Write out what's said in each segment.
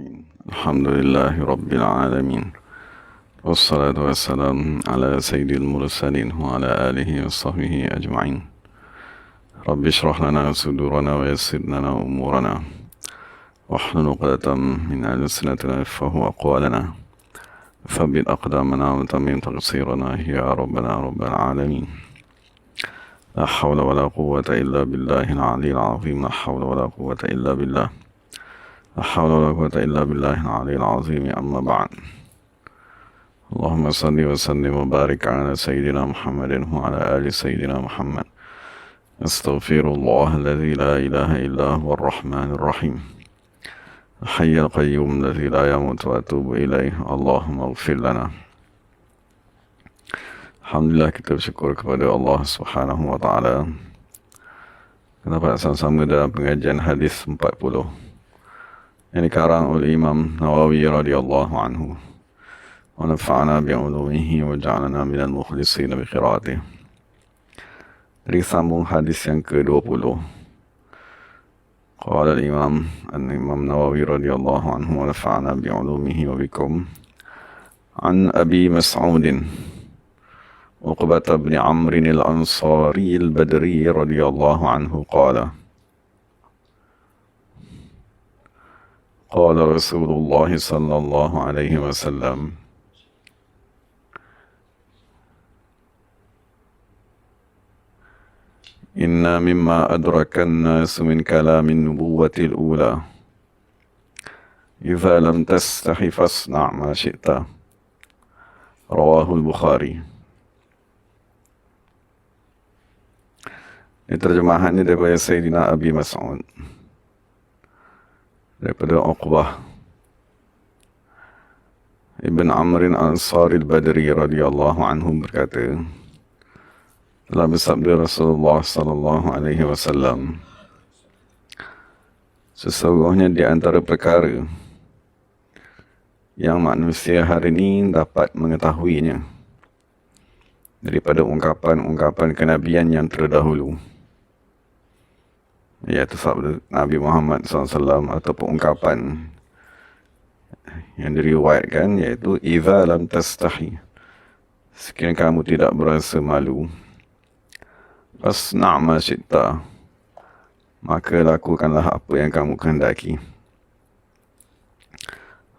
الرحيم الحمد لله رب العالمين والصلاة والسلام على سيد المرسلين وعلى آله وصحبه أجمعين رب اشرح لنا صدورنا ويسر لنا أمورنا واحلل عقدة من ألسنتنا يفقهوا أقوالنا ثبت أقدامنا وتمم تقصيرنا يا ربنا رب العالمين لا حول ولا قوة إلا بالله العلي العظيم لا حول ولا قوة إلا بالله لا حول ولا قوة إلا بالله العلي العظيم أما بعد اللهم صل وسلم وبارك على سيدنا محمد وعلى آل سيدنا محمد أستغفر الله الذي لا إله إلا هو الرحمن الرحيم الحي القيوم الذي لا يموت وأتوب إليه اللهم اغفر لنا. Alhamdulillah, kita bersyukur kepada Allah Subhanahu wa taala. Kita dapat sama-sama dalam pengajian hadis 40 yang dikarang oleh Imam Nawawi radhiyallahu anhu. Wa nafa'ana bi'ulumihi wa ja'alana minal mukhlisina bi qiraatih. Dari sambung hadis yang ke-20. Qala al-Imam Nawawi radhiyallahu anhu wa nafa'ana bi'ulumihi wa bikum. An Abi Mas'udin عقبة بن عمرو الأنصاري البدري رضي الله عنه قال قال رسول الله صلى الله عليه وسلم إن مما أدرك الناس من كلام النبوة الأولى إذا لم تستحي فاصنع ما شئت رواه البخاري. Ini terjemahannya daripada Sayyidina Abi Mas'ud, daripada Uqbah Ibn Amr al-Ansari al-Badri radhiyallahu anhu berkata, telah bersabda Rasulullah sallallahu alaihi wasallam, sesungguhnya di antara perkara yang manusia hari ini dapat mengetahuinya daripada ungkapan-ungkapan kenabian yang terdahulu, iaitu sabda Nabi Muhammad SAW, ataupun ungkapan yang diriwayatkan, iaitu idza lam tastahi, sekiranya kamu tidak berasa malu, fasna' ma syi'ta, maka lakukanlah apa yang kamu kehendaki.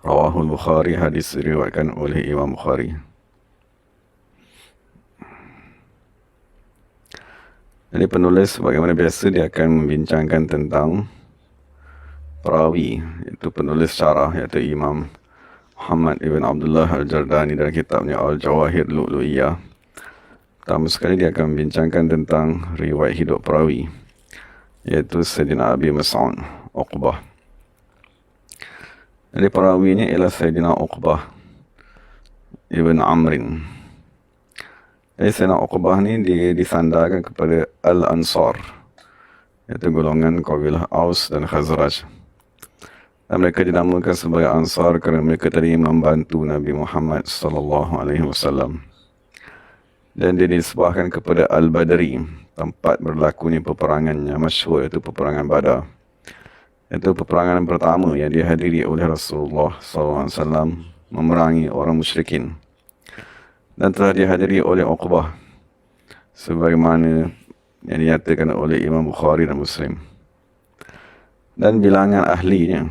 Rawahul Bukhari, hadis diriwayatkan oleh Imam Bukhari. Jadi penulis bagaimana biasa dia akan membincangkan tentang perawi, iaitu penulis syarah, iaitu Imam Muhammad ibn Abdullah al-Jardani dalam kitabnya Al-Jawahir Lu'lu'iyah. Pertama sekali dia akan membincangkan tentang riwayat hidup perawi, iaitu Sayyidina Abi Mas'ud, Uqbah. Jadi perawinya ialah Sayyidina Uqbah ibn Amrin. Jadi Sayyidina Uqbah ni disandarkan kepada Al-Ansar, iaitu golongan kabilah Aus dan Khazraj. Dan mereka dinamakan sebagai Ansar kerana mereka tadi membantu Nabi Muhammad sallallahu alaihi wasallam. Dan dia disebahkan kepada Al-Badri, tempat berlakunya peperangannya masyhur, iaitu peperangan Badar. Itu peperangan pertama yang dihadiri oleh Rasulullah sallallahu alaihi wasallam memerangi orang musyrikin, dan telah dihadiri oleh Uqbah sebagaimana yang dinyatakan oleh Imam Bukhari dan Muslim. Dan bilangan ahli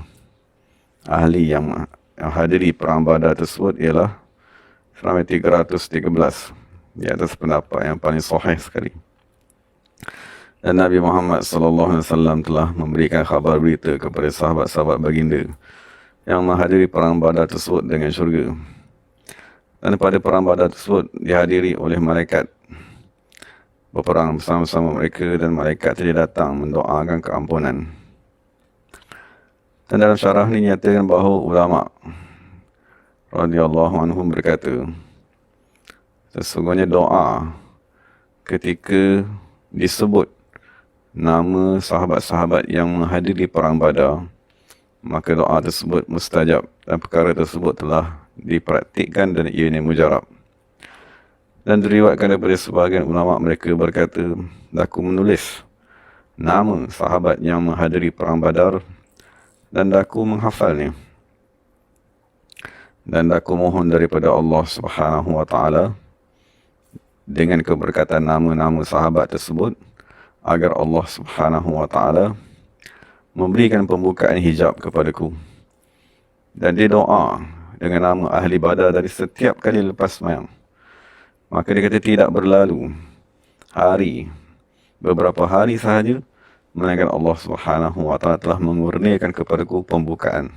yang hadiri perang Badar tersebut ialah sampai 313, di atas pendapat yang paling sahih sekali. Dan Nabi Muhammad sallallahu alaihi wasallam telah memberikan khabar berita kepada sahabat-sahabat baginda yang menghadiri perang Badar tersebut dengan syurga. Dan pada perang Badar tersebut dihadiri oleh malaikat berperang bersama-sama mereka, dan malaikat tadi datang mendoakan keampunan. Dan dalam syarah ini nyatakan bahawa ulama radhiyallahu anhum berkata, sesungguhnya doa ketika disebut nama sahabat-sahabat yang menghadiri perang Badar, maka doa tersebut mustajab, dan perkara tersebut telah dipraktikkan dan ianya mujarab. Dan diriwayatkan daripada sebahagian ulama, mereka berkata, aku menulis nama sahabat yang menghadiri perang Badar dan aku menghafalnya. Dan aku mohon daripada Allah Subhanahu wa taala dengan keberkatan nama-nama sahabat tersebut agar Allah Subhanahu wa taala memberikan pembukaan hijab kepadaku. Dan dia doa dengan nama ahli badar dari setiap kali lepas sembahyang. Maka dia kata tidak berlalu beberapa hari sahaja, melainkan Allah Subhanahu wa taala telah mengurniakan kepadaku pembukaan.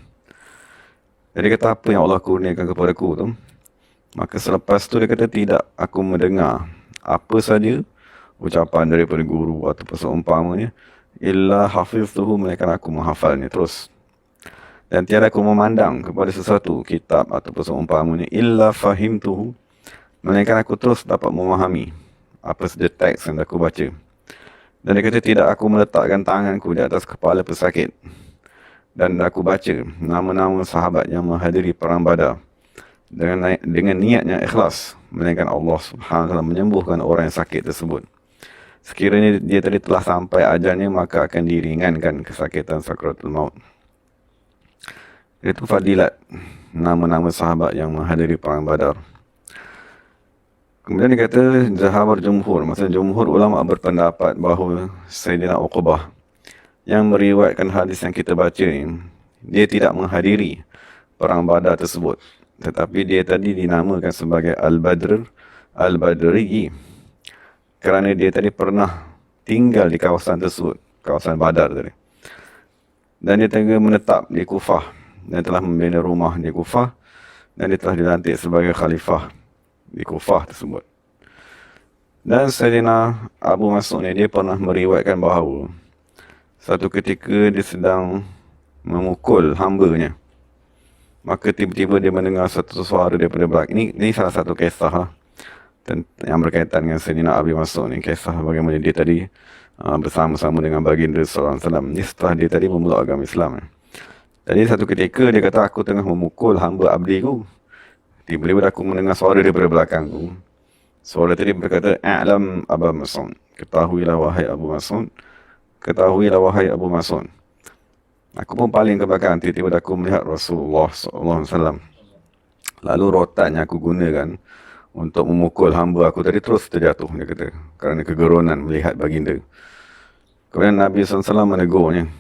Jadi kata apa yang Allah kurniakan kepadaku tu, maka selepas tu dia kata tidak aku mendengar apa saja ucapan daripada guru atau seumpamanya, illa hafiztuhu, melainkan aku menghafalnya terus. Dan tiada aku memandang kepada sesuatu kitab atau seumpamanya, illa fahimtuhu, melainkan aku terus dapat memahami apa saja teks yang aku baca. Dan dia kata tidak aku meletakkan tanganku di atas kepala pesakit. Dan aku baca nama-nama sahabat yang menghadiri perang Badar dengan niatnya ikhlas, melainkan Allah Subhanahu wa taala menyembuhkan orang yang sakit tersebut. Sekiranya dia tadi telah sampai ajalnya, maka akan diringankan kesakitan sakratul maut. Itu fadilat nama-nama sahabat yang menghadiri perang Badar. Kemudian dia kata zahabar jumhur, maksudnya jumhur ulama berpendapat bahawa Sayyidina Uqbah yang meriwayatkan hadis yang kita baca ni, dia tidak menghadiri perang Badar tersebut, tetapi dia tadi dinamakan sebagai Al-Badri kerana dia tadi pernah tinggal di kawasan tersebut, kawasan Badar tadi. Dan dia tengah menetap di Kufah dan telah membina rumah di Kufah, dan dia telah dilantik sebagai khalifah di Kufah tersebut. Dan Sayyidina Abu Mas'ud ni, dia pernah meriwayatkan bahawa satu ketika dia sedang memukul hambanya, maka tiba-tiba dia mendengar satu suara daripada belakang. Ini salah satu kisah yang berkaitan dengan Sayyidina Abu Mas'ud ni, kisah bagaimana dia tadi bersama-sama dengan baginda sallallahu alaihi wasallam. Ini setelah dia tadi memeluk agama Islam. Jadi satu ketika dia kata, aku tengah memukul hamba abdiku, tiba-tiba aku mendengar suara daripada belakangku. Suara tadi berkata, A'lam Abu Mas'ud, ketahuilah wahai Abu Mas'ud, ketahuilah wahai Abu Mas'ud. Aku pun paling ke belakang, tiba-tiba aku melihat Rasulullah SAW. Lalu rotan yang aku gunakan untuk memukul hamba aku tadi terus terjatuh, dia kata, kerana kegeronan melihat baginda. Kemudian Nabi SAW menegurnya.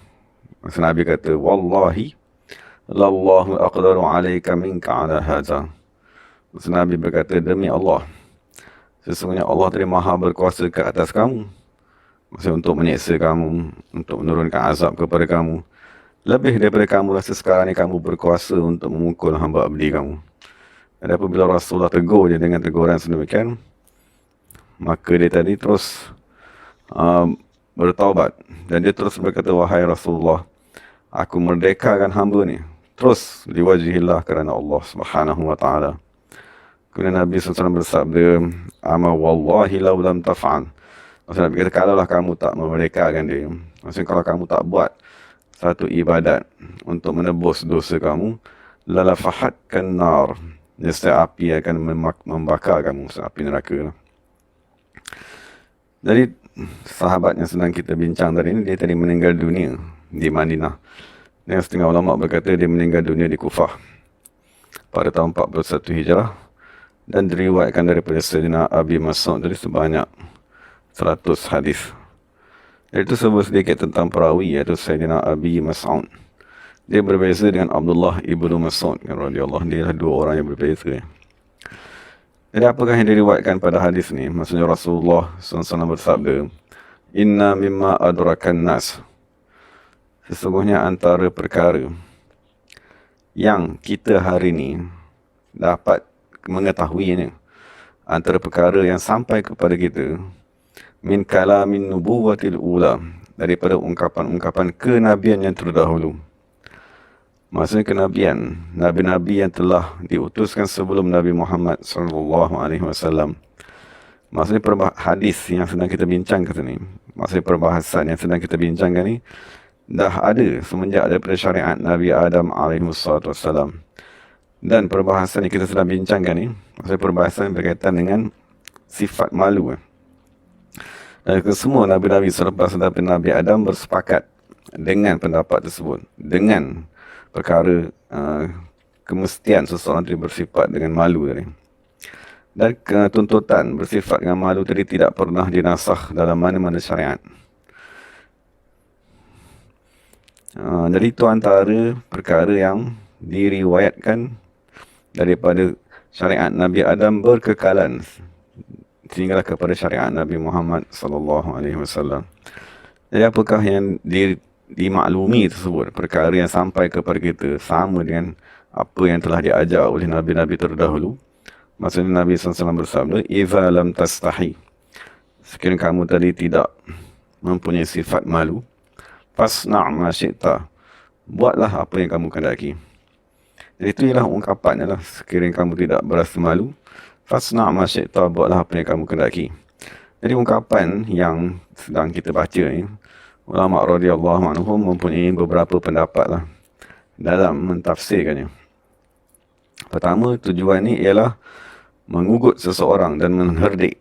Masa Nabi kata, Wallahi, lallahu aqdaru alaika minka ala hadza. Masa Nabi berkata, demi Allah, sesungguhnya Allah tadi maha berkuasa ke atas kamu. Maksudnya untuk menyeksa kamu, untuk menurunkan azab kepada kamu. Lebih daripada kamu rasa sekarang ni kamu berkuasa untuk memukul hamba abdi kamu. Dan apabila Rasulullah tegur dia dengan teguran sedemikian, maka dia tadi terus bertaubat. Dan dia terus berkata, wahai Rasulullah, aku merdekakan hamba ni terus liwajihillah, kerana Allah Subhanahu wa taala. Kemudian Nabi SAW bersabda, ama wallahi law lam taf'al. Maksudnya Nabi kata, kalaulah kamu tak memerdekakan dia, maksudnya kalau kamu tak buat satu ibadat untuk menebus dosa kamu, lalafahatkan nar, nescaya api akan membakar kamu, api neraka. Jadi sahabat yang sedang kita bincang tadi ini, dia tadi meninggal dunia di Madinah. Dan setengah ulama berkata dia meninggal dunia di Kufah pada tahun 41 Hijrah, dan diriwayatkan daripada Sayyidina Abi Mas'ud dari sebanyak 100 hadis. Itu sebut sedikit tentang perawi, iaitu Sayyidina Abi Mas'ud. Dia berbeza dengan Abdullah ibnu Mas'ud radhiyallahu anhu. Dia dua orang yang berbeza. Jadi apakah yang diriwayatkan pada hadis ni? Maksudnya Rasulullah SAW bersabda, inna mimma adrakan nas, sesungguhnya antara perkara yang kita hari ni dapat mengetahuinya, antara perkara yang sampai kepada kita, min kalamin nubuwatil ula, daripada ungkapan-ungkapan kenabian yang terdahulu. Maksudnya kenabian, nabi-nabi yang telah diutuskan sebelum Nabi Muhammad SAW. Maksudnya hadis yang sedang kita bincangkan ni, maksudnya perbahasan yang sedang kita bincangkan ni, dah ada semenjak daripada syariat Nabi Adam AS. Dan perbahasan yang kita sedang bincangkan ni, maksudnya perbahasan berkaitan dengan sifat malu. Dan semua Nabi-Nabi selepas Nabi Adam bersepakat dengan pendapat tersebut, dengan perkara kemestian seseorang itu bersifat dengan malu tadi. Dan tuntutan bersifat dengan malu tadi tidak pernah dinasakh dalam mana-mana syariat. Jadi itu antara perkara yang diriwayatkan daripada syariat Nabi Adam berkekalan sehinggalah kepada syariat Nabi Muhammad sallallahu alaihi wasallam. Jadi apakah yang dimaklumi tersebut, perkara yang sampai kepada kita sama dengan apa yang telah diajar oleh Nabi-Nabi terdahulu? Maksudnya Nabi SAW bersabda, "Iza lam tastahi." Sekiranya kamu tadi tidak mempunyai sifat malu, fasna' ma syi'ta. Buatlah apa yang kamu kehendaki. Jadi itu ialah ungkapannya lah. Sekiranya kamu tidak berasa malu, fasna' ma syi'ta, buatlah apa yang kamu kehendaki. Jadi ungkapan yang sedang kita baca ni, ulama radhiyallahu anhum mempunyai beberapa pendapat lah dalam mentafsirkannya. Pertama, tujuan ni ialah mengugut seseorang dan mengherdik.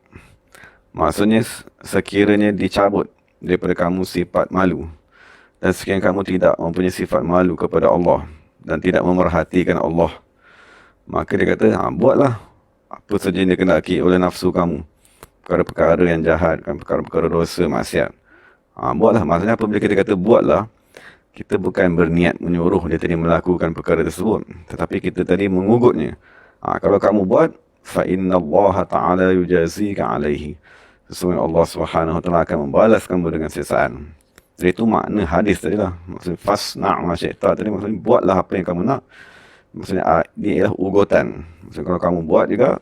Maksudnya sekiranya dicabut daripada kamu sifat malu, dan sekiranya kamu tidak mempunyai sifat malu kepada Allah dan tidak memerhatikan Allah, maka dia kata, buatlah apa saja yang dikehendaki oleh nafsu kamu, perkara-perkara yang jahat, perkara-perkara dosa, maksiat. Buatlah. Maksudnya apabila kita kata buatlah, kita bukan berniat menyuruh dia tadi melakukan perkara tersebut, tetapi kita tadi mengugutnya. Kalau kamu buat, fa inna Allah Ta'ala yujazika alaihi. Sesungguhnya Allah Subhanahu Wa Ta'ala akan membalas kamu dengan sisaan. Jadi itu makna hadis tadi lah. Maksudnya fasna' ma syi'ta tadi, maksudnya buatlah apa yang kamu nak. Maksudnya dia ialah ugutan. Maksudnya kalau kamu buat juga,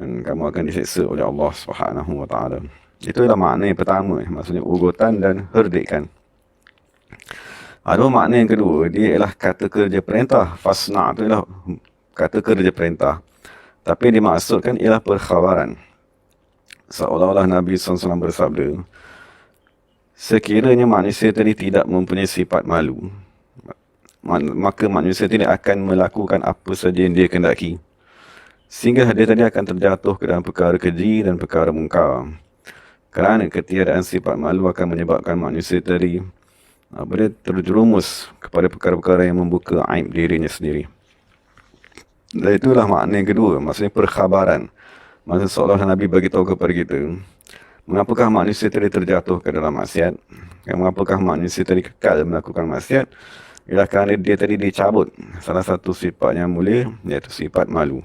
kamu akan diseksa oleh Allah Subhanahu Wa Ta'ala. Itu ialah makna yang pertama, maksudnya ugutan dan herdikan. Ada makna yang kedua, dia ialah kata kerja perintah. Fasna' itu ialah kata kerja perintah. Tapi yang dimaksudkan ialah perkhabaran. Seolah-olah Nabi SAW bersabda, sekiranya manusia tadi tidak mempunyai sifat malu, maka manusia tadi akan melakukan apa saja yang dia kehendaki, sehingga dia tadi akan terjatuh ke dalam perkara keji dan perkara mungkar. Kerana ketiadaan sifat malu akan menyebabkan manusia tadi terjerumus kepada perkara-perkara yang membuka aib dirinya sendiri. Dan itulah makna yang kedua, maksudnya perkhabaran. Maksudnya seolah Nabi bagi tahu kepada kita, mengapakah manusia tadi terjatuh ke dalam maksiat, mengapakah manusia tadi kekal melakukan maksiat, ialah kerana dia tadi dicabut salah satu sifat yang mulia, iaitu sifat malu.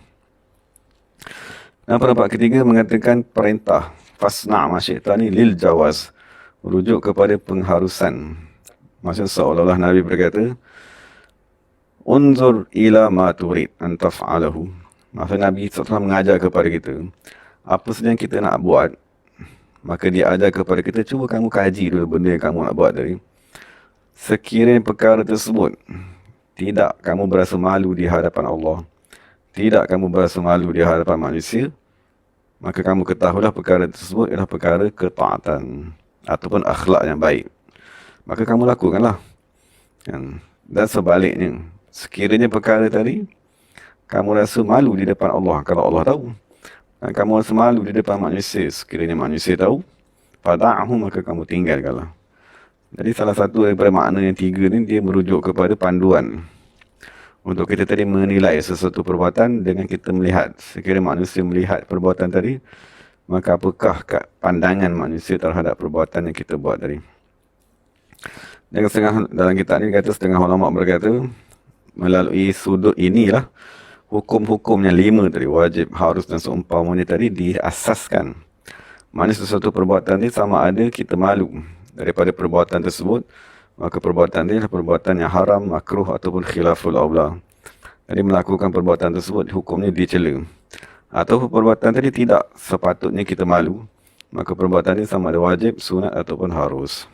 Dan pendapat ketiga mengatakan perintah fasna' ma syi'ta ni lil jawaz, merujuk kepada pengharusan. Maksudnya seolah-olah Nabi berkata, unzur ila ma turid an taf'alahu. Maksudnya Nabi SAW mengajar kepada kita, apa saja yang kita nak buat, maka dia ajar kepada kita, cuba kamu kaji dulu benda yang kamu nak buat tadi. Sekiranya perkara tersebut tidak kamu berasa malu di hadapan Allah, tidak kamu berasa malu di hadapan manusia, maka kamu ketahuilah perkara tersebut ialah perkara ketaatan ataupun akhlak yang baik. Maka kamu lakukanlah. Dan sebaliknya, sekiranya perkara tadi kamu rasa malu di depan Allah, kalau Allah tahu, dan kamu rasa malu di depan manusia, sekiranya manusia tahu, fada'ahu, maka kamu tinggalkanlah. Jadi salah satu daripada makna yang tiga ni, dia merujuk kepada panduan untuk kita tadi menilai sesuatu perbuatan dengan kita melihat. Sekiranya manusia melihat perbuatan tadi, maka apakah pandangan manusia terhadap perbuatan yang kita buat tadi. Dan dalam kitab ni kata, setengah ulama berkata, melalui sudut inilah hukum-hukum yang 5 tadi, wajib, harus dan seumpamanya tadi diasaskan. Mana sesuatu perbuatan ini sama ada kita malu daripada perbuatan tersebut, maka perbuatan ini adalah perbuatan yang haram, makruh ataupun khilaful aula. Jadi melakukan perbuatan tersebut hukumnya dicela. Atau perbuatan tadi tidak sepatutnya kita malu, maka perbuatan ini sama ada wajib, sunat ataupun harus.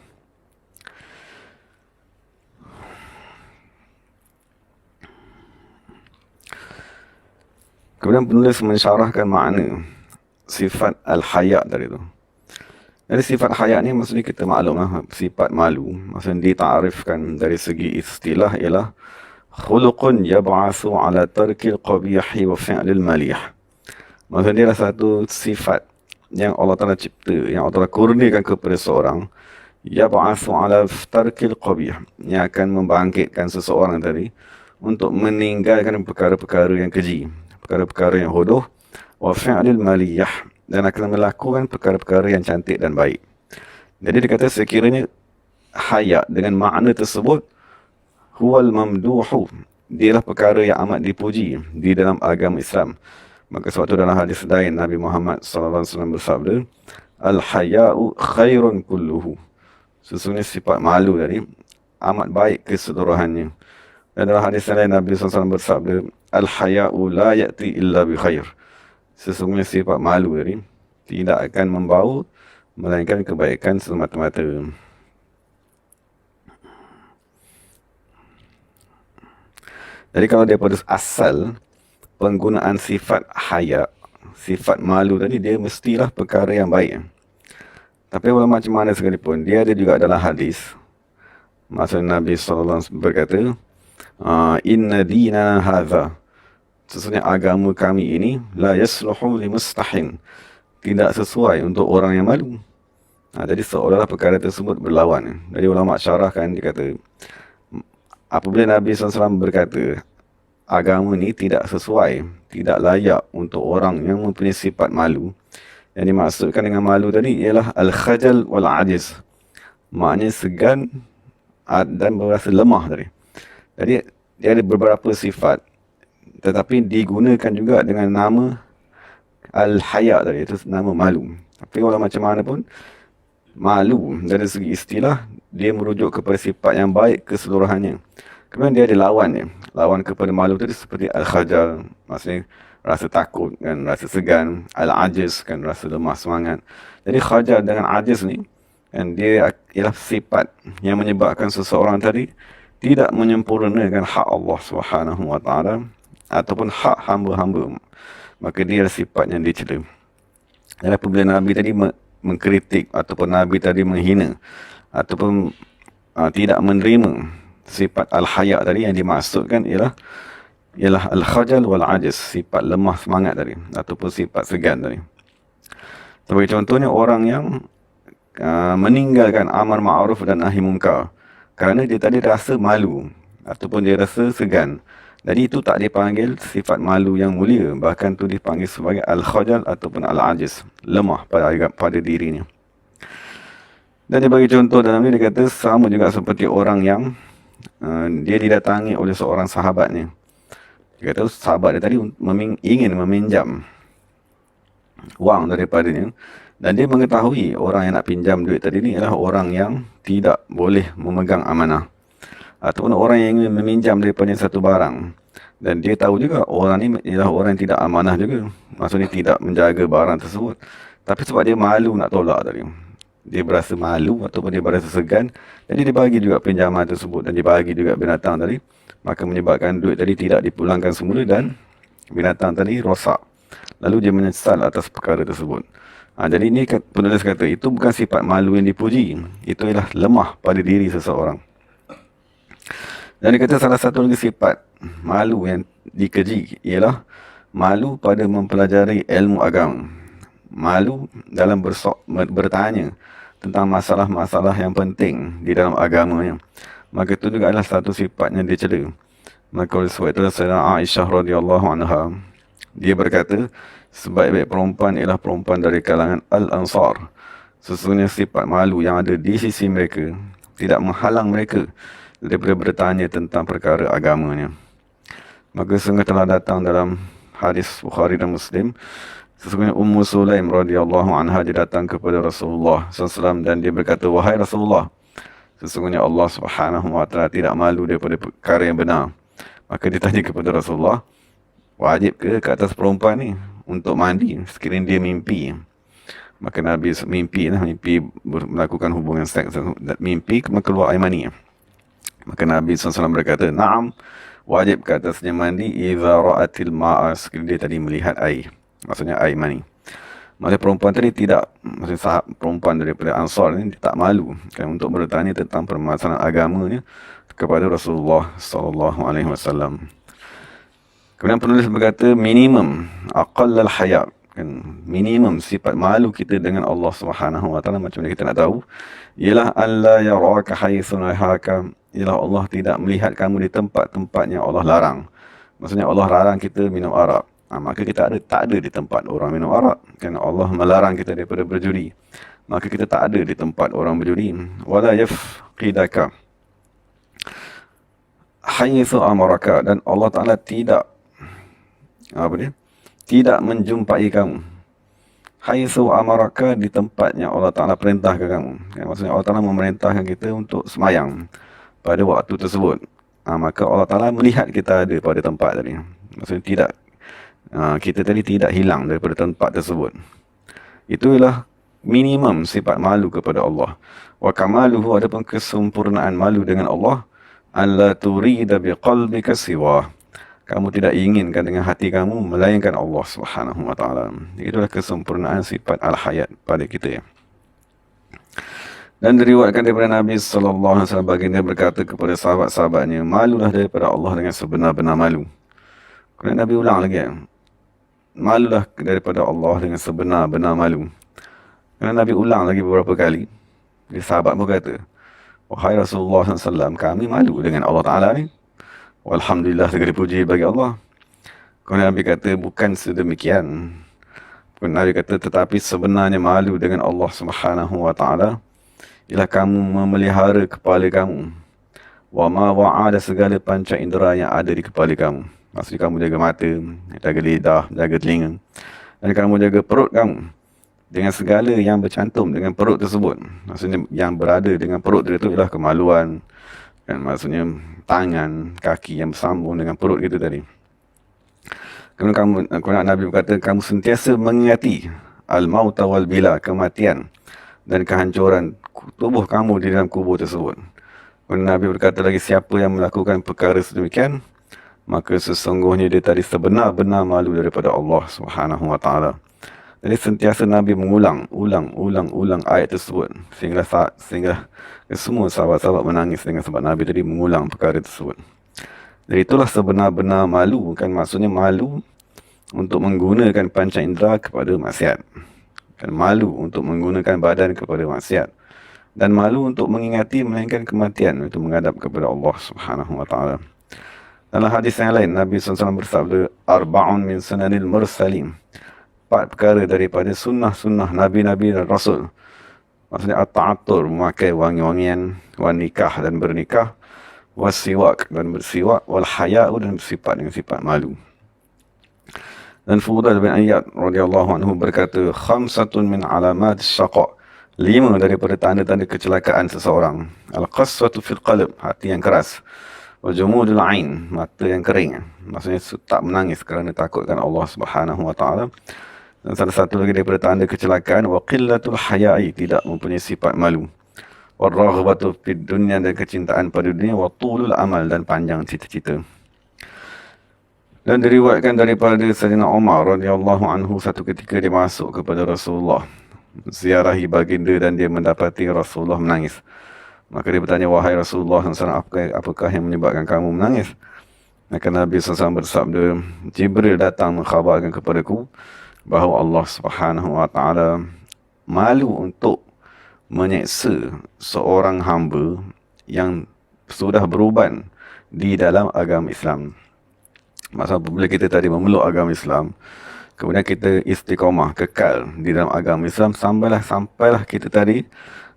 Kemudian penulis mensyarahkan makna sifat al-haya' dari itu. Jadi sifat haya' ni maksudnya kita maklumlah, sifat malu. Maksudnya ditarifkan dari segi istilah ialah khuluqun yab'asu ala tarkil qabihi wa fi'lil malih. Maksudnya dia adalah satu sifat yang Allah Ta'ala cipta, yang Allah Ta'ala kurniakan kepada seorang, yab'asu ala tarkil qabih, yang akan membangkitkan seseorang tadi untuk meninggalkan perkara-perkara yang keji, perkara-perkara yang hodoh, wa fi'lil maliyah, dan akan melakukan perkara-perkara yang cantik dan baik. Jadi dia kata sekiranya haya dengan makna tersebut, huwal mamduhu, dialah perkara yang amat dipuji di dalam agama Islam. Maka suatu dalam hadis lain Nabi Muhammad SAW bersabda, al-haya'u khairun kulluhu, sesungguhnya sifat malu tadi amat baik keseluruhannya. Dan dalam hadis lain Nabi SAW bersabda, al-haya'u la ya'ti illa bi khair, sesungguhnya sifat malu tadi tidak akan membawa melainkan kebaikan semata-mata. Jadi kalau daripada asal penggunaan sifat haya, sifat malu tadi, dia mestilah perkara yang baik. Tapi walau macam mana sekalipun, dia ada juga dalam hadis, maksudnya Nabi SAW berkata, inna dina hadha, sesungguhnya agama kami ini, la yasluhu li mustahin, tidak sesuai untuk orang yang malu. Jadi seolah-olah perkara tersebut berlawan. Jadi ulama syarahkan, dia kata, apabila Nabi SAW berkata, agama ni tidak sesuai, tidak layak untuk orang yang mempunyai sifat malu, yang dimaksudkan dengan malu tadi ialah al-khajal wal-ajiz, maknanya segan dan berasa lemah tadi. Jadi dia ada beberapa sifat, tetapi digunakan juga dengan nama al-haya tadi, itu nama malu. Tapi walau macam mana pun, malu dari segi istilah, dia merujuk kepada sifat yang baik keseluruhannya. Kemudian dia ada lawannya. Lawan kepada malu tadi seperti al-khajal, maksudnya rasa takut kan, rasa segan. Al-ajiz kan, rasa lemah semangat. Jadi khajal dengan ajiz ni kan, dia ialah sifat yang menyebabkan seseorang tadi tidak menyempurnakan hak Allah Subhanahu Wa Taala ataupun hak hamba-hamba. Maka dia sifat yang dicela. Dan apabila Nabi tadi mengkritik ataupun Nabi tadi menghina ataupun tidak menerima sifat al-haya tadi, yang dimaksudkan ialah al-khajal wal-ajiz, sifat lemah semangat tadi ataupun sifat segan tadi. Sebagai contohnya, orang yang meninggalkan amar ma'ruf dan nahi munkar kerana dia tadi rasa malu ataupun dia rasa segan. Jadi itu tak dipanggil sifat malu yang mulia, bahkan tu dipanggil sebagai al-khajal ataupun al-ajiz, lemah pada dirinya. Dan dia bagi contoh dalam ni, dia kata sama juga seperti orang yang dia didatangi oleh seorang sahabatnya. Dia kata sahabat dia tadi ingin meminjam wang daripadanya, dan dia mengetahui orang yang nak pinjam duit tadi ni adalah orang yang tidak boleh memegang amanah, ataupun orang yang ingin meminjam daripada satu barang, dan dia tahu juga orang ni ialah orang yang tidak amanah juga, maksudnya tidak menjaga barang tersebut. Tapi sebab dia malu nak tolak tadi, dia berasa malu ataupun dia berasa segan, jadi dia bagi juga pinjaman tersebut dan dia bagi juga binatang tadi, maka menyebabkan duit tadi tidak dipulangkan semula dan binatang tadi rosak. Lalu dia menyesal atas perkara tersebut. Jadi ini penulis kata, itu bukan sifat malu yang dipuji, itu ialah lemah pada diri seseorang. Dan dia kata salah satu lagi sifat malu yang dikeji ialah malu pada mempelajari ilmu agama, malu dalam bertanya tentang masalah-masalah yang penting di dalam agamanya. Maka itu juga adalah satu sifat yang dicela. Maka oleh sebab itulah Sayyidah Aisyah radhiyallahu anha, dia berkata, sebaik-baik perempuan ialah perempuan dari kalangan Al-Ansar. Sesungguhnya sifat malu yang ada di sisi mereka tidak menghalang mereka daripada bertanya tentang perkara agamanya. Maka sungguh telah datang dalam hadis Bukhari dan Muslim, sesungguhnya Ummu Sulaim radhiyallahu anha dia datang kepada Rasulullah SAW dan dia berkata, wahai Rasulullah, sesungguhnya Allah Subhanahu Wa Taala tidak malu daripada perkara yang benar. Maka dia tanya kepada Rasulullah, wajib ke atas perempuan ni untuk mandi sekiranya dia mimpi? Maka Nabi mimpi melakukan hubungan seks, mimpi keluar air mani. Maka Nabi SAW berkata, na'am, wajib ke atasnya mandi idza ra'atil ma'a, sekiranya dia tadi melihat air, maksudnya air mani. Maksudnya perempuan tadi tidak, maksudnya sahabat perempuan daripada Ansar ni tak malu kan untuk bertanya tentang permasalahan agamanya kepada Rasulullah SAW. Kemudian penulis berkata, minimum aqallal haya, Kan minimum sifat malu kita dengan Allah Subhanahu wa taala, macam mana kita nak tahu, ialah alla yaraka haitsu nahaka, ialah Allah tidak melihat kamu di tempat-tempat yang Allah larang. Maksudnya Allah larang kita minum arak, maka kita tak ada di tempat orang minum arak. Kan Allah melarang kita daripada berjudi, maka kita tak ada di tempat orang berjudi. Wala yafqidaka haitsu amaraka, dan Allah Taala tidak tidak menjumpai kamu haitsu amaraka, di tempatnya Allah Ta'ala perintahkan kamu. Maksudnya Allah Ta'ala memerintahkan kita untuk semayang pada waktu tersebut. Maka Allah Ta'ala melihat kita ada pada tempat tadi. Maksudnya tidak, kita tadi tidak hilang daripada tempat tersebut. Itulah minimum sifat malu kepada Allah. Wa kamaluhu, adapun kesempurnaan malu dengan Allah, alla turida biqalbika siwah, kamu tidak inginkan dengan hati kamu melainkan Allah Subhanahu wa taala. Itulah kesempurnaan sifat al-hayat pada kita. Dan diriwayatkan daripada Nabi sallallahu alaihi wasallam, baginda berkata kepada sahabat-sahabatnya, malulah daripada Allah dengan sebenar-benar malu. Kemudian Nabi ulang lagi, malulah daripada Allah dengan sebenar-benar malu. Kemudian Nabi ulang lagi beberapa kali. Jadi sahabat pun kata, wahai Rasulullah sallallahu alaihi wasallam, kami malu dengan Allah Taala ni. Alhamdulillah, segala puji bagi Allah. Kemudian Nabi kata, bukan sedemikian. Kemudian Nabi kata, tetapi sebenarnya malu dengan Allah Subhanahu wa taala ialah kamu memelihara kepala kamu, wa ma wa'ada, segala panca indera yang ada di kepala kamu. Maksudnya kamu jaga mata, jaga lidah, jaga telinga, dan kamu jaga perut kamu dengan segala yang bercantum dengan perut tersebut. Maksudnya yang berada dengan perut itu ialah kemaluan, kan, maksudnya tangan, kaki yang bersambung dengan perut kita tadi. Kemudian Nabi berkata, kamu sentiasa mengingati al-mauta wal bila, kematian dan kehancuran tubuh kamu di dalam kubur tersebut. Kemudian Nabi berkata lagi, siapa yang melakukan perkara sedemikian, maka sesungguhnya dia tadi sebenar-benar malu daripada Allah Subhanahu wa taala. Jadi sentiasa Nabi mengulang ayat tersebut, sehingga semua sahabat-sahabat menangis dengan sebab Nabi tadi mengulang perkara tersebut. Jadi itulah sebenar-benar malu, kan, maksudnya malu untuk menggunakan panca indera kepada maksiat, kan, malu untuk menggunakan badan kepada maksiat, dan malu untuk mengingati melainkan kematian, itu menghadap kepada Allah Subhanahu wa taala. Dalam hadis yang lain, Nabi SAW bersabda, arba'un min sunanil mursalin, 4 perkara daripada sunnah-sunnah Nabi-Nabi dan Rasul. Maksudnya at-ta'atur, memakai wangi-wangian, wan nikah dan bernikah, wasiwak dan bersiwak, wal haya'u dan bersifat dengan sifat malu. Dan Fudail bin Iyad radhiyallahu anhu berkata, khamsatun min alamat syaqa, 5 daripada tanda-tanda kecelakaan seseorang. Al-qaswatu fil qalb, hati yang keras. Wa jumudul ain, mata yang kering. Maksudnya tak menangis kerana takutkan Allah Subhanahu wa taala. Dan salah satu lagi daripada tanda kecelakaan, wa qillatul haya'i, tidak mempunyai sifat malu. Wa raghbatu fid dunya, dan kecintaan pada dunia, wa tulul amal, dan panjang cita-cita. Dan diriwayatkan daripada Sayyidina Umar radhiyallahu anhu, satu ketika dia masuk kepada Rasulullah, ziarahi baginda, dan dia mendapati Rasulullah menangis. Maka dia bertanya, wahai Rasulullah SAW, apakah yang menyebabkan kamu menangis? Maka Nabi SAW bersabda, Jibril datang mengkhabarkan kepadaku bahawa Allah Subhanahu wa taala malu untuk menyeksa seorang hamba yang sudah beruban di dalam agama Islam. Maksudnya apabila kita tadi memeluk agama Islam, kemudian kita istiqamah, kekal di dalam agama Islam, sampailah kita tadi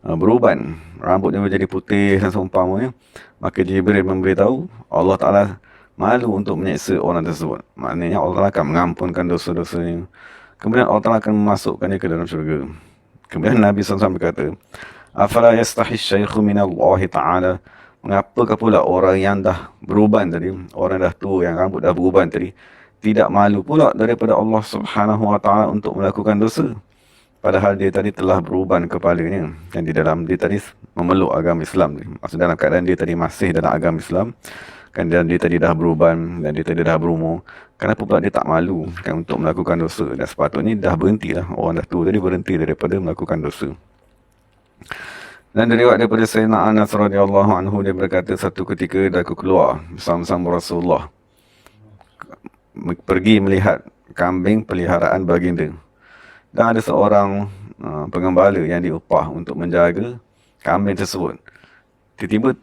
beruban, rambutnya menjadi putih dan seumpamanya, maka Jibril memberitahu Allah Ta'ala malu untuk menyeksa orang tersebut. Maknanya Allah Ta'ala akan mengampunkan dosa-dosanya, kemudian Allah Ta'ala akan memasukkannya ke dalam syurga. Kemudian Nabi SAW berkata, afala yastahi syaikhu minallahi ta'ala, mengapakah pula orang yang dah beruban tadi, orang dah tua yang rambut dah beruban tadi, tidak malu pula daripada Allah Subhanahu wa taala untuk melakukan dosa, padahal dia tadi telah beruban kepalanya, dan di dalam dia tadi memeluk agama Islam. Maksud dalam keadaan dia tadi masih dalam agama Islam, kan, dan dia tadi dah beruban, dan dia tadi dah berumur, kenapa pula dia tak malu, kan, untuk melakukan dosa? Dan sepatutnya dah berhentilah, orang dah tua tadi berhenti daripada melakukan dosa. Dan diriwayat daripada Sayyidina Anas radhiyallahu anhu, dia berkata, satu ketika aku keluar bersama-sama Rasulullah, pergi melihat kambing peliharaan baginda. Dan ada seorang pengembala yang diupah untuk menjaga kambing tersebut. Tiba-tiba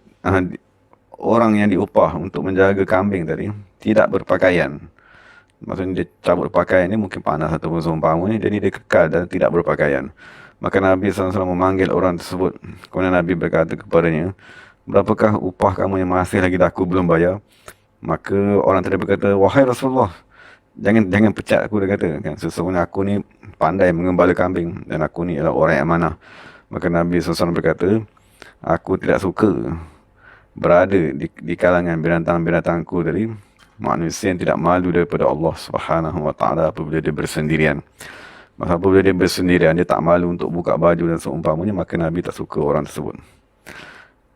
orang yang diupah untuk menjaga kambing tadi tidak berpakaian. Maksudnya dia cabut pakaian ni mungkin panas ataupun seumpama ni, jadi dia kekal dan tidak berpakaian. Maka Nabi SAW memanggil orang tersebut. Kemudian Nabi berkata kepadanya, berapakah upah kamu yang masih lagi aku belum bayar? Maka orang tadi berkata, wahai Rasulullah, jangan pecat aku, dia kata kan, sesungguhnya aku ni pandai mengembala kambing dan aku ni adalah orang yang amanah. Maka Nabi SAW berkata, aku tidak suka berada di kalangan binatang-binatangku dari manusia yang tidak malu daripada Allah Subhanahu Wa Taala apabila dia bersendirian. Maka apabila dia bersendirian, dia tak malu untuk buka baju dan seumpamanya, maka Nabi tak suka orang tersebut.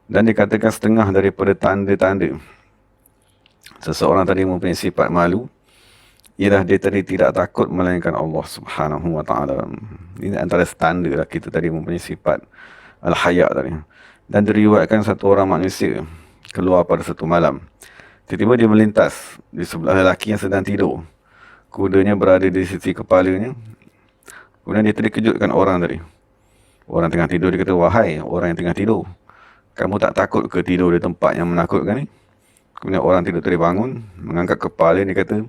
Dan dikatakan setengah daripada tanda-tanda seseorang tadi mempunyai sifat malu ialah dia tadi tidak takut melainkan Allah Subhanahu Wa Taala. Ini antara tanda lah kita tadi mempunyai sifat al-haya tadi. Dan diriwayatkan satu orang manusia keluar pada satu malam. Tiba-tiba dia melintas di sebelah lelaki yang sedang tidur. Kudanya berada di sisi kepalanya. Kemudian dia terkejutkan orang tadi. Orang tengah tidur, dia kata, wahai orang yang tengah tidur, kamu tak takut ke tidur di tempat yang menakutkan ni? Kemudian orang tidur tadi bangun, mengangkat kepala, dia kata,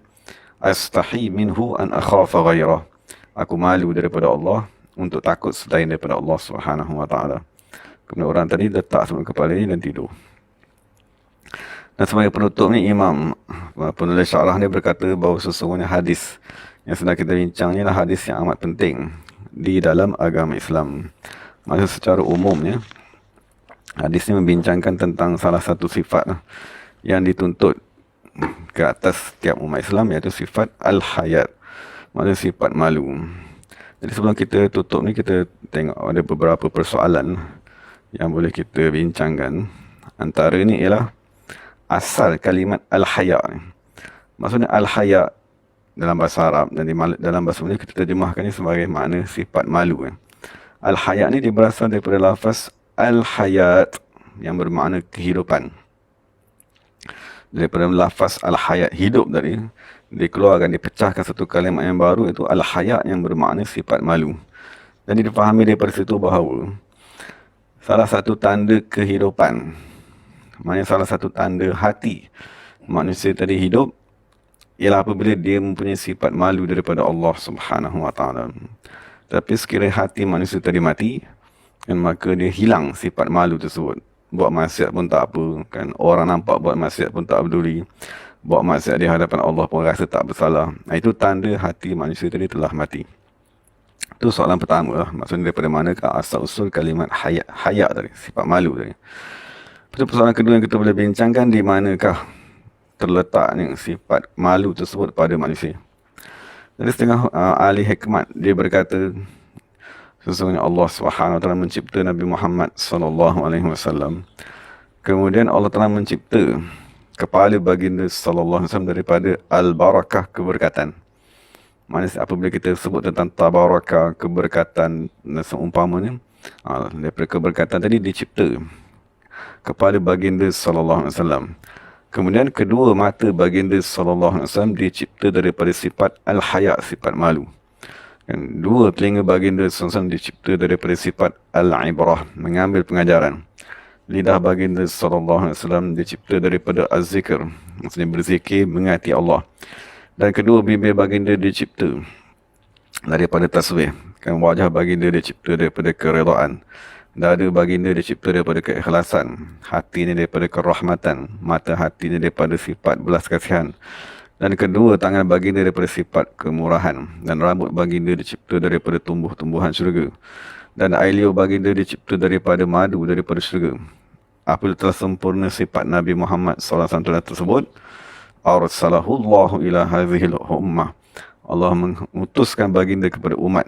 astahi minhu an akhafa ghairah. Aku malu daripada Allah untuk takut selain daripada Allah Subhanahu Wa Taala. Kemudian orang tadi letak sebelum kepalanya dan tidur. Dan sebagai penutup ni, Imam penulis syarah ni berkata bahawa sesungguhnya hadis yang sedang kita bincang ni adalah hadis yang amat penting di dalam agama Islam. Maksudnya secara umumnya, hadis ni membincangkan tentang salah satu sifat yang dituntut ke atas setiap umat Islam, iaitu sifat al-hayat, maksudnya sifat malu. Jadi sebelum kita tutup ni, kita tengok ada beberapa persoalan yang boleh kita bincangkan. Antara ini ialah asal kalimat al-haya ni. Maksudnya al-haya dalam bahasa Arab dan dalam bahasa Melayu kita terjemahkannya sebagai makna sifat malu. Al-haya ni dia berasal daripada lafaz al-hayat yang bermakna kehidupan. Daripada lafaz al-hayat, hidup tadi, dikeluarkan, dipecahkan satu kalimat yang baru, iaitu al-haya yang bermakna sifat malu. Dan difahami daripada situ bahawa salah satu tanda kehidupan, maknanya salah satu tanda hati manusia tadi hidup, ialah apabila dia mempunyai sifat malu daripada Allah Subhanahu Wa Taala. Tapi sekiranya hati manusia tadi mati, dan maka dia hilang sifat malu tersebut. Buat maksiat pun tak apa, kan? Orang nampak buat maksiat pun tak peduli. Buat maksiat di hadapan Allah pun rasa tak bersalah. Itu tanda hati manusia tadi telah mati. Itu soalan pertama lah. Maksudnya daripada manakah asal-usul kalimat haya tadi, sifat malu tadi. Lepas persoalan kedua yang kita boleh bincangkan, di manakah terletaknya sifat malu tersebut pada manusia. Jadi setengah ahli hikmat, dia berkata, sesungguhnya Allah SWT mencipta Nabi Muhammad SAW. Kemudian Allah telah mencipta kepala baginda SAW daripada al-barakah, keberkatan. Maksudnya apabila kita sebut tentang tabarakah, keberkatan dan seumpamanya, daripada keberkatan tadi dicipta kepala baginda SAW. Kemudian kedua mata baginda SAW dicipta daripada sifat al-haya, sifat malu. Dan dua telinga baginda SAW dicipta daripada sifat al-ibrah, mengambil pengajaran. Lidah baginda SAW dicipta daripada az-zikr, maksudnya berzikir, mengingati Allah. Dan kedua bibir baginda dicipta daripada tasbih. Kan wajah baginda dicipta daripada keredaan. Dada baginda dicipta daripada keikhlasan. Hati ini daripada kerahmatan. Mata hati ini daripada sifat belas kasihan. Dan kedua tangan baginda daripada sifat kemurahan. Dan rambut baginda dicipta daripada tumbuh-tumbuhan syurga. Dan air liur baginda dicipta daripada madu daripada syurga. Apabila telah sempurna sifat Nabi Muhammad SAW tersebut, arsalahullahu ila hadhil ummah. Allah mengutuskan baginda kepada umat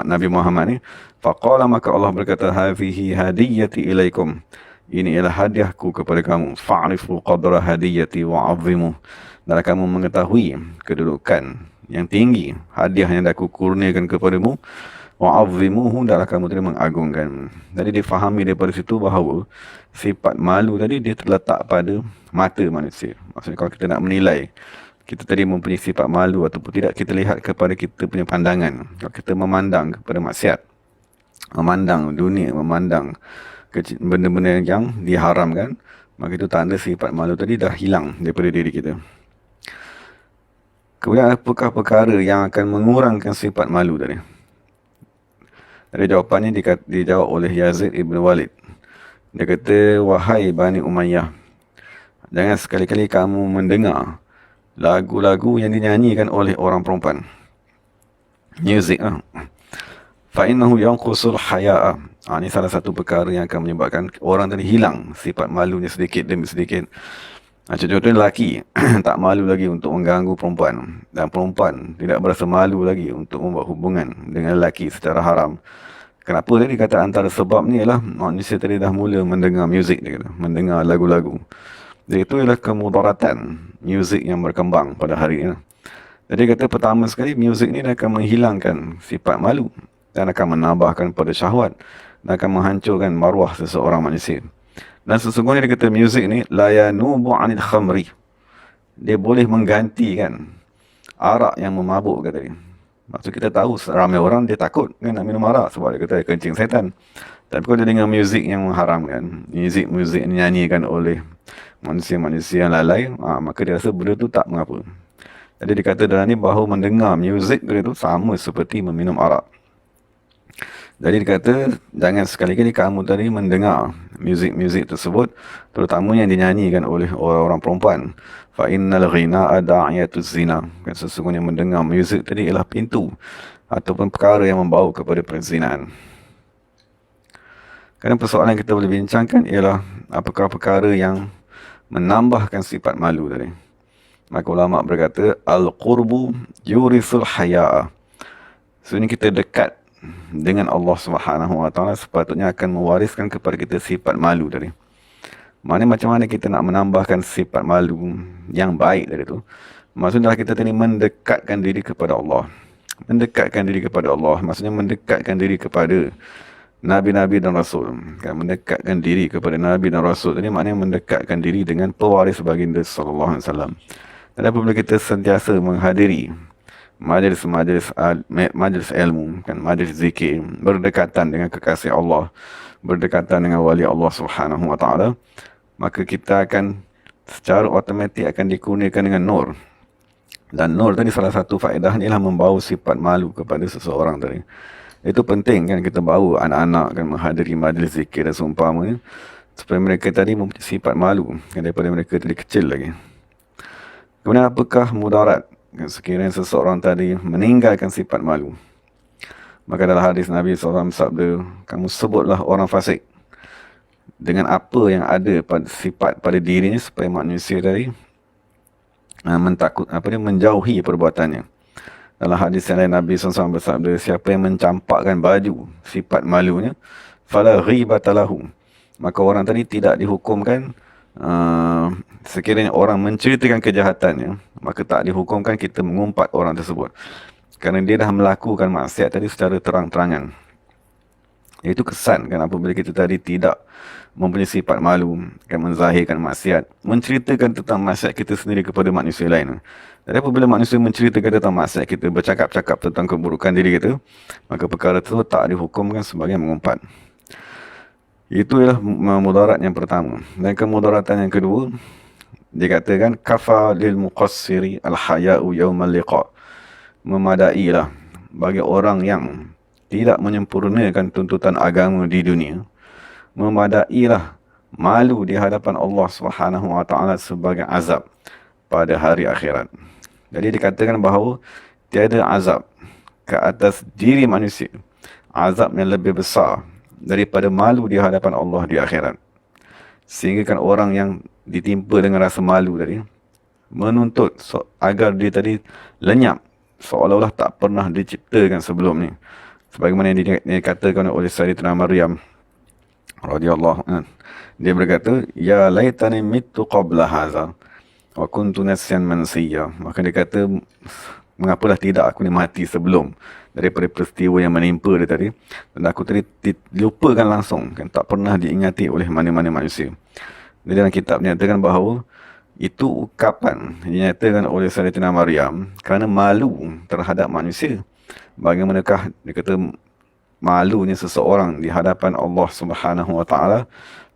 Nabi Muhammad ni. Faqala, maka Allah berkata, hadhihi hadiyati ilaikum. Ini ialah hadiahku kepada kamu. Fa'rifu qadra hadiyati wa'azzimu. Dan kamu mengetahui kedudukan yang tinggi hadiah yang aku kurniakan kepadamu. Wa'azzimuhu, dan kamu tadi mengagungkan. Jadi difahami daripada situ bahawa sifat malu tadi dia terletak pada mata manusia. Maksudnya kalau kita nak menilai kita tadi mempunyai sifat malu ataupun tidak, kita lihat kepada kita punya pandangan. Kalau kita memandang kepada maksiat, memandang dunia, memandang benda-benda yang diharamkan, maka itu tanda sifat malu tadi dah hilang daripada diri kita. Kemudian apakah perkara yang akan mengurangkan sifat malu tadi? Dari jawapannya dijawab oleh Yazid ibn Walid. Dia kata, wahai Bani Umayyah, jangan sekali-kali kamu mendengar lagu-lagu yang dinyanyikan oleh orang perempuan. Music lah. Fa'innahu yanqusul haya'a. Ini salah satu perkara yang akan menyebabkan orang tadi hilang sifat malunya sedikit demi sedikit. Contohnya lelaki tak malu lagi untuk mengganggu perempuan, dan perempuan tidak berasa malu lagi untuk membuat hubungan dengan lelaki secara haram. Kenapa tadi kata antara sebab ni ialah manusia tadi dah mula mendengar muzik, dia kata, mendengar lagu-lagu. Jadi itu ialah kemudaratan muzik yang berkembang pada hari ini. Jadi kata pertama sekali, muzik ni akan menghilangkan sifat malu dan akan menambahkan pada syahwat dan akan menghancurkan maruah seseorang manusia. Dan sesungguhnya dia kata muzik ni la yanubu 'anil khamri. Dia boleh menggantikan arak yang memabuk, kata dia. Maksud kita tahu ramai orang dia takut kan nak minum arak sebab dia kata kencing setan. Tapi kalau dia dengar muzik yang mengharamkan, muzik dinyanyikan oleh manusia-manusia yang lalai, maka dia rasa benda tu tak mengapa. Jadi dikata dalam ni bahawa mendengar muzik itu sama seperti meminum arak. Jadi dikata jangan sekali-kali kamu tadi mendengar muzik-muzik tersebut, terutama yang dinyanyikan oleh orang-orang perempuan. Fa innal ghina'a da'iyatuz zina. Kan sesungguhnya mendengar muzik tadi ialah pintu ataupun perkara yang membawa kepada perzinaan. Kerana persoalan yang kita boleh bincangkan ialah apakah perkara yang menambahkan sifat malu tadi. Maka ulama berkata al-qurbu yurisul haya'a. So ini kita dekat dengan Allah Subhanahu Wa Taala sepatutnya akan mewariskan kepada kita sifat malu tadi. Maknanya macam mana kita nak menambahkan sifat malu yang baik dari itu? Maksudnya kita tadi mendekatkan diri kepada Allah. Mendekatkan diri kepada Allah, maksudnya mendekatkan diri kepada Nabi-Nabi dan Rasul. Kan, mendekatkan diri kepada Nabi dan Rasul tadi maknanya mendekatkan diri dengan pewaris baginda sallallahu alaihi wasallam. Dan apabila kita sentiasa menghadiri majlis ilmu, kan, majlis zikir, berdekatan dengan kekasih Allah, berdekatan dengan wali Allah Subhanahu Wa Taala, maka kita akan secara automatik akan dikurniakan dengan nur. Dan nur tadi salah satu faedah ni ialah membawa sifat malu kepada seseorang tadi. Itu penting kan kita bawa anak-anak kan menghadiri majlis zikir dan seumpamanya, supaya mereka tadi mempunyai sifat malu kan, daripada mereka tadi kecil lagi. Kemudian apakah mudarat sekiranya seseorang tadi meninggalkan sifat malu? Maka dalam hadis Nabi SAW sabda, kamu sebutlah orang fasik dengan apa yang ada pada sifat pada dirinya supaya manusia tadi menjauhi perbuatannya. Dalam hadis yang lain Nabi SAW bersabda, siapa yang mencampakkan baju sifat malunya, fala ghibata lahu, maka orang tadi tidak dihukumkan. Sekiranya orang menceritakan kejahatannya, maka tak dihukumkan kita mengumpat orang tersebut, kerana dia dah melakukan maksiat tadi secara terang-terangan. Itu kesan kan apabila kita tadi tidak mempunyai sifat malu, kan, menzahirkan maksiat, menceritakan tentang maksiat kita sendiri kepada manusia lain. Jadi apabila manusia menceritakan tentang maksiat kita, bercakap-cakap tentang keburukan diri kita, maka perkara itu tak dihukumkan sebagai mengumpat. Itu ialah mudarat yang pertama. Dan kemudaratan yang kedua, dikatakan kafa lil muqassiri al-haya'u yawmal liqa. Memadailah bagi orang yang tidak menyempurnakan tuntutan agama di dunia, memadailah malu di hadapan Allah Subhanahu Wa Taala sebagai azab pada hari akhirat. Jadi dikatakan bahawa tiada azab ke atas diri manusia, azab yang lebih besar daripada malu di hadapan Allah di akhirat. Sehingga kan orang yang ditimpa dengan rasa malu tadi menuntut agar dia tadi lenyap, seolah-olah tak pernah diciptakan sebelum ni. Sebagaimana yang dikatakan oleh Sayyidatina Maryam radhiyallahu anha, dia berkata, ya laitani mittu qabla hadza wa kuntu nasyan mansiyya. Maka dia kata, mengapalah tidak aku ni mati sebelum daripada peristiwa yang menimpa dia tadi, dan aku tadi dilupakan langsung, kan, tak pernah diingati oleh mana-mana manusia. Di dalam kitab menyatakan bahawa Itu ukapan dinyatakan oleh Sayyidatina Maryam kerana malu terhadap manusia. Bagaimanakah dia kata malunya seseorang di hadapan Allah Subhanahu Wa Taala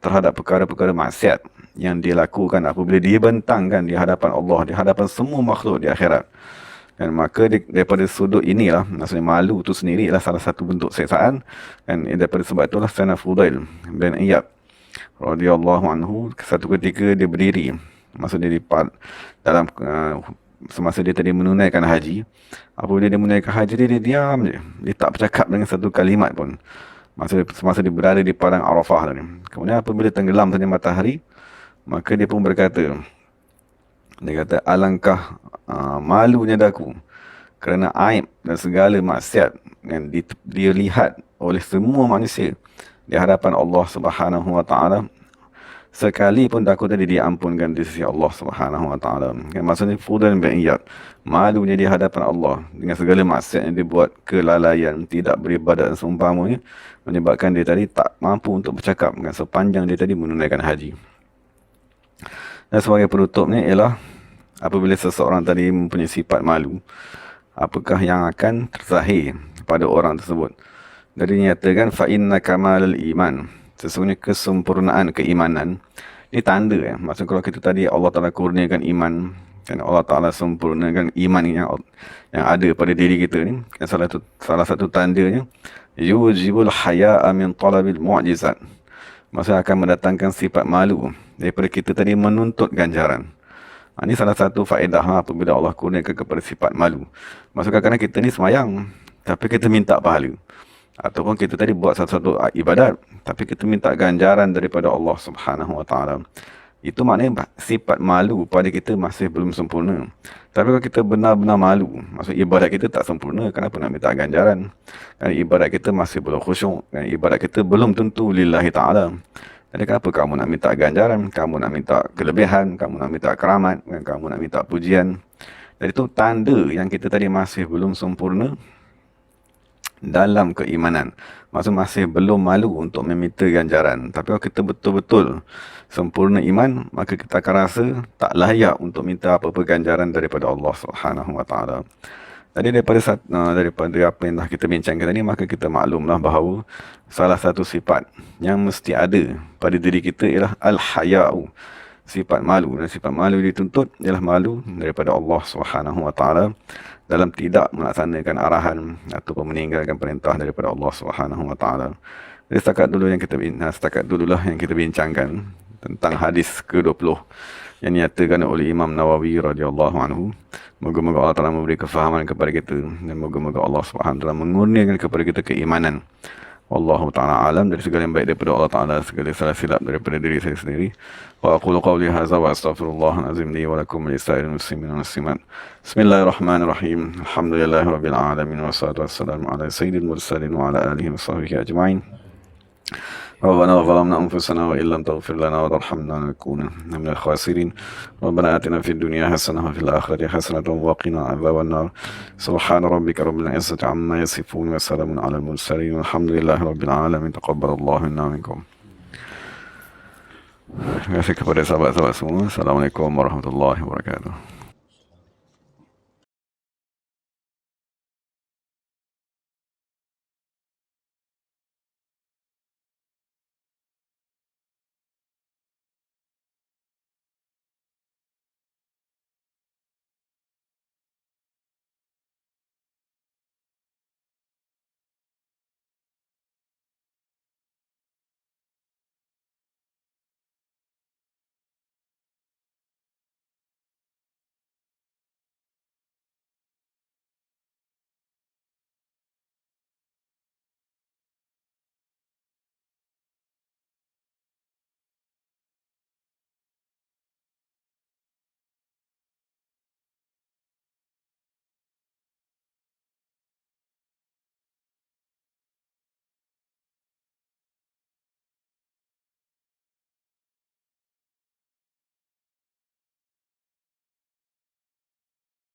terhadap perkara-perkara maksiat yang dia lakukan apabila dia bentangkan di hadapan Allah, di hadapan semua makhluk di akhirat. Dan maka daripada sudut inilah, maksudnya malu itu sendiri adalah salah satu bentuk seksaan. Dan daripada sebab itulah Sayyidina Fudail bin Iyad radhiyallahu anhu satu ketika dia berdiri, maksudnya dalam semasa dia tadi menunaikan haji. Apabila dia menunaikan haji, dia diam je, dia tak bercakap dengan satu kalimat pun semasa dia berada di padang Arafah tadi. Kemudian apabila tenggelam tadi matahari, maka dia pun berkata, dia kata, alangkah malunya daku kerana aib dan segala maksiat yang dia lihat oleh semua manusia di hadapan Allah Subhanahu Wa Taala, sekalipun daku tadi diampunkan di sisi Allah Subhanahu Wa Taala. Maksudnya Fudail bin Iyad malunya di hadapan Allah dengan segala maksiat yang dia buat, kelalaian, tidak beribadat dan seumpamanya, menyebabkan dia tadi tak mampu untuk bercakap dengan sepanjang dia tadi menunaikan haji. Dan sebagai penutupnya ialah apabila seseorang tadi mempunyai sifat malu, apakah yang akan terzahir pada orang tersebut? Jadi nyatakan fa inna kamalal iman, sesungguhnya kesempurnaan keimanan. Ini tanda maksud kalau kita tadi Allah Taala kurniakan iman, dan Allah Taala sempurnakan iman yang ada pada diri kita ni, salah satu tandanya yujibul haya'a min talabil mu'jizat. Maksudnya akan mendatangkan sifat malu daripada kita tadi menuntut ganjaran. Ini salah satu faedah apabila Allah kurniakan kepada sifat malu. Maksud kadang-kadang kita ni semayang, tapi kita minta pahala. Ataupun kita tadi buat satu-satu ibadat, tapi kita minta ganjaran daripada Allah Subhanahu Wa Taala. Itu maknanya sifat malu pada kita masih belum sempurna. Tapi kalau kita benar-benar malu, maksud ibadat kita tak sempurna, kenapa nak minta ganjaran? Kerana ibadat kita masih belum khusyuk, kerana ibadat kita belum tentu lillahi ta'ala. Jadi kenapa kamu nak minta ganjaran, kamu nak minta kelebihan, kamu nak minta keramat, kamu nak minta pujian? Jadi itu tanda yang kita tadi masih belum sempurna dalam keimanan. Maksud masih belum malu untuk meminta ganjaran. Tapi kalau kita betul-betul sempurna iman, maka kita akan rasa tak layak untuk minta apa-apa ganjaran daripada Allah Subhanahu Wa Taala. Jadi daripada apa yang dah kita bincangkan tadi, maka kita maklumlah bahawa salah satu sifat yang mesti ada pada diri kita ialah al-haya'u, sifat malu. Dan sifat malu dituntut ialah malu daripada Allah Subhanahu Wa Taala dalam tidak melaksanakan arahan ataupun meninggalkan perintah daripada Allah Subhanahu Wa Taala. Jadi setakat dululah yang kita bincangkan tentang hadis ke-20 yang dinyatakan oleh Imam Nawawi radhiyallahu anhu. Moga-moga Allah Taala memberi kefahaman kepada kita, dan moga-moga Allah Subhanahu Wa Taala mengurniakan kepada kita keimanan. Wallahu ta'ala alam. Dari segala yang baik daripada Allah Ta'ala, segala salah silap daripada diri saya sendiri. Wa aqulu qawli hadza wa astaghfirullahal azim li wa lakum wa lisa'iril muslimin wal muslimat. Bismillahirrahmanirrahim. Alhamdulillahi rabbil alamin, wassalatu wassalamu ala sayyidil mursalin wa ala alihi wa sahbihi ajma'in. ربنا ظلمنا أنفسنا وإن لم تغفر لنا وترحمنا لنكونن من الخاسرين ربنا آتنا في الدنيا حسنة وفي الآخرة حسنة وقنا عذاب النار سبحان ربك رب العزة عما يصفون وسلام على المرسلين والحمد لله رب العالمين تقبل الله منا ومنكم. Terima kasih kepada sahabat-sahabat semua. Assalamualaikum warahmatullahi wabarakatuh.